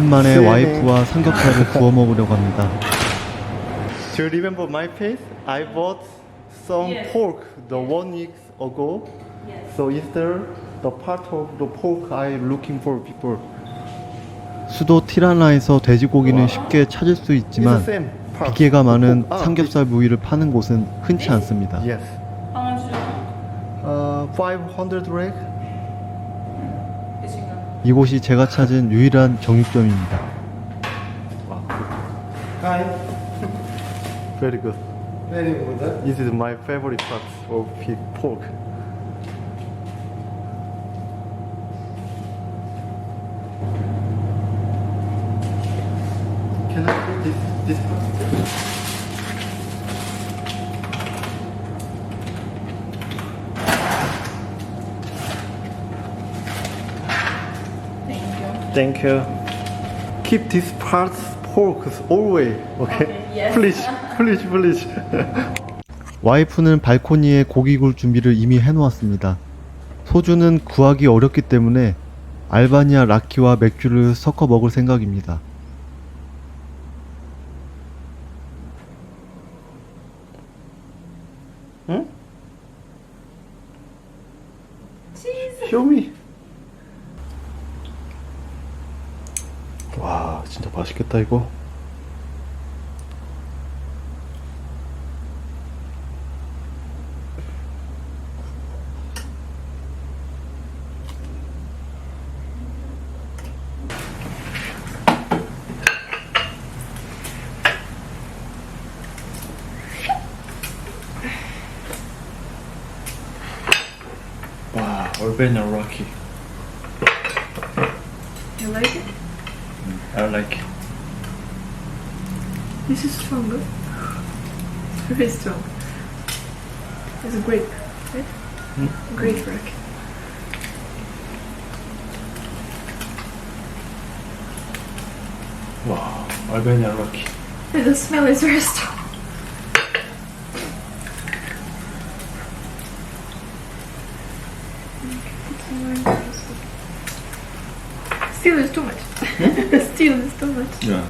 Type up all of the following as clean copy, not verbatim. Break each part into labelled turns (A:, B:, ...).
A: 오랜만에 와이프와 삼겹살을 구워 먹으려고 합니다.
B: Do you remember my face? I bought some pork the 1 week ago. So is there the part of the pork I'm looking for before?
A: 수도 티라나에서 돼지고기는 쉽게 찾을 수 있지만 비계가 많은 삼겹살 부위를 파는 곳은 흔치 않습니다.
B: Yes.
C: How much?
B: 500 rake.
A: 이곳이 제가 찾은 유일한 정육점입니다.
B: Hi. Very good.
D: Very good.
B: This is my favorite part of pig pork. Can I put this part? Thank you. Keep this part pork always. Okay.
C: Yes.
B: Please.
A: 와이프는 발코니에 고기 굴 준비를 이미 해놓았습니다. 소주는 구하기 어렵기 때문에 알바니아 라키와 맥주를 섞어 먹을 생각입니다.
B: 응? Show me. 와, 진짜 맛있겠다 이거. 와, Albanian Rocky.
C: You like it?
B: I like it.
C: This is stronger. Very strong. It's a grape, right? Grape rack.
B: 와, Albanian Rocky.
C: The smell is very strong. Still is too much. Still is too much.
B: Yeah.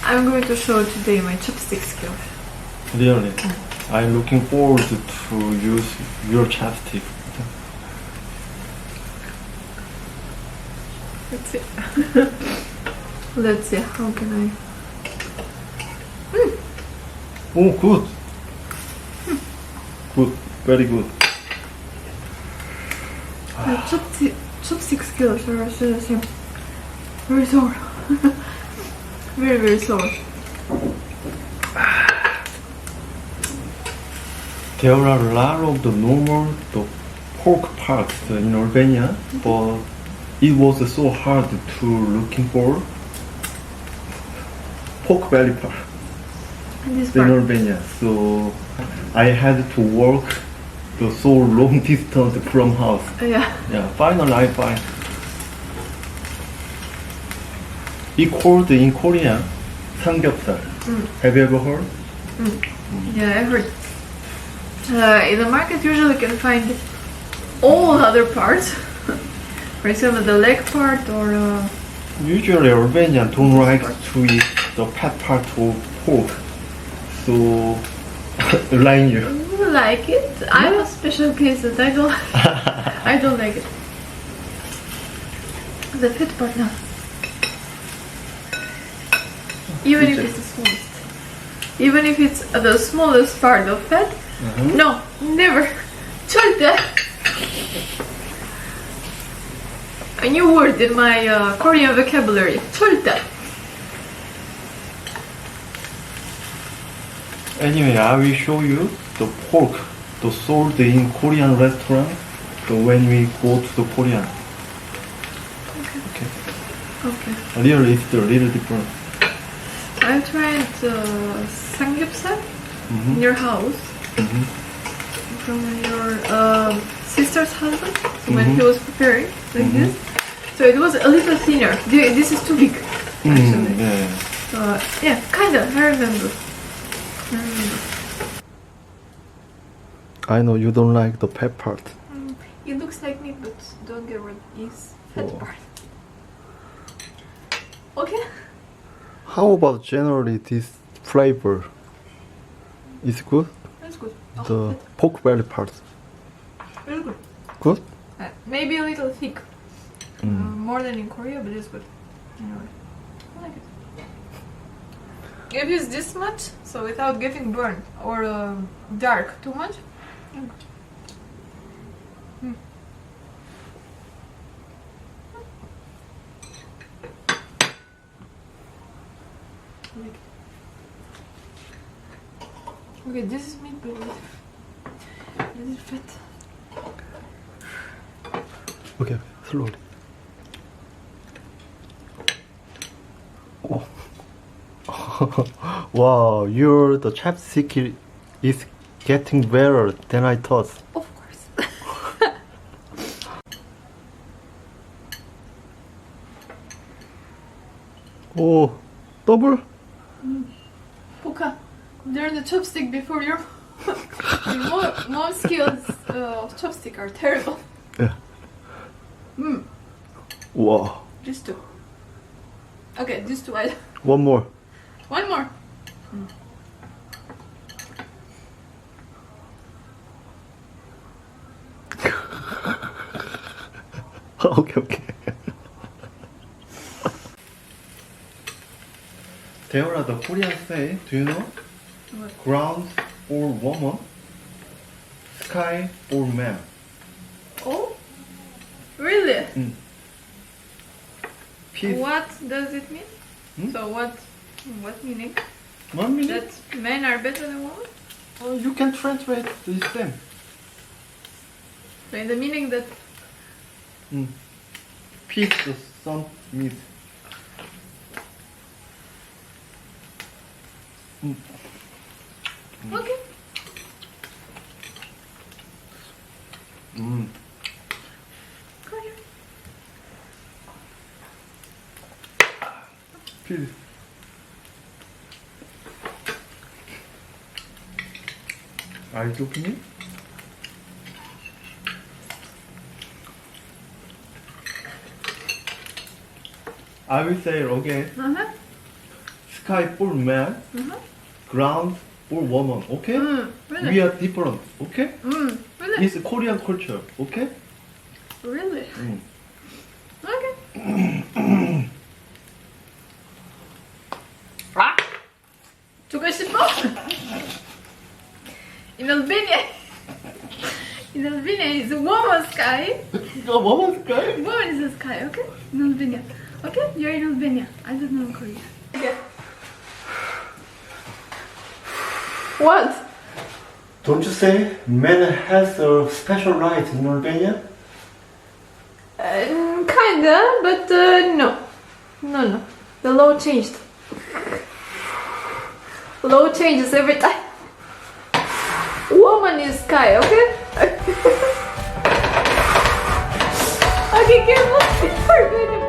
C: I'm going to show today my chopstick skill.
B: Really? I'm looking forward to use your chopstick.
C: Let's see. Let's see. How can I?
B: Oh, good. Good. Very good.
C: My chopstick skills are seriously very sore. Very sore.
B: There are a lot of the normal pork parts in Albania, but it was so hard to looking for pork belly part
C: And this
B: in
C: part.
B: Albania. So I had to walk the so long distance from house.
C: Yeah.
B: Yeah, finally I find. It called in Korean 삼겹살. Have you ever heard?
C: Yeah, I heard. In the market, usually can find all other parts. For example, the leg part or.
B: Usually Albanians don't like to eat the fat part of pork. So, like you.
C: You like it? I'm a special case that I don't. I don't like it. The fat part, no. Even if it's the smallest. Even if it's the smallest part of fat. No, never. 절대. A new word in my Korean vocabulary. 절대.
B: Anyway, I will show you the pork, the sold in Korean restaurant. So when we go to the Korean.
C: Okay.
B: Really, it's a little different.
C: I've tried samgyeopsal in your house. from your sister's husband. So when he was preparing like this, so it was a little thinner. This is too big, actually.
B: Yeah.
C: Yeah, kinda. I remember.
B: I know you don't like the fat part.
C: It looks like meat, but don't get rid of this fat part. Okay.
B: How about generally this flavor? Is good?
C: That's good.
B: The pork belly part.
C: It's good.
B: Good?
C: Maybe a little thick. More than in Korea, but it's good. Anyway, I like it. If it's this much, so without getting burned or dark too much. Okay, this is meat, but this is fat.
B: Okay, slowly. Oh. Wow, the chapstick is getting better than I thought.
C: Of course.
B: Oh, double?
C: Puka, learn the chopstick before your mom skills of chopstick are terrible.
B: Yeah. Wow.
C: These two. Okay, these two.
B: One more.
C: One more.
B: Okay. Deora, the Korean say, do you know?
C: What?
B: Ground for woman, sky for man.
C: Oh, really?
B: Peace.
C: What does it mean? So what meaning?
B: 1 minute?
C: That men are better than women?
B: You can translate the same.
C: So in the meaning that
B: Peace the sun meat.
C: okay. Go here.
B: Peace. Are you joking me? I will say it again. Sky for man, ground for woman. Okay?
C: Really?
B: We are different. Okay?
C: Really?
B: It's Korean culture. Okay?
C: Really? Okay. 주고 싶어? In Albania, it's a woman's sky.
B: woman sky?
C: Woman is the sky, okay? In Albania. Okay? You're in Albania. I don't know in Korea. Okay. What?
B: Don't you say man has a special right in Albania?
C: Kinda, but no. No. The law changed. Law changes every time. Woman is sky, okay? Okay, careful. You're going to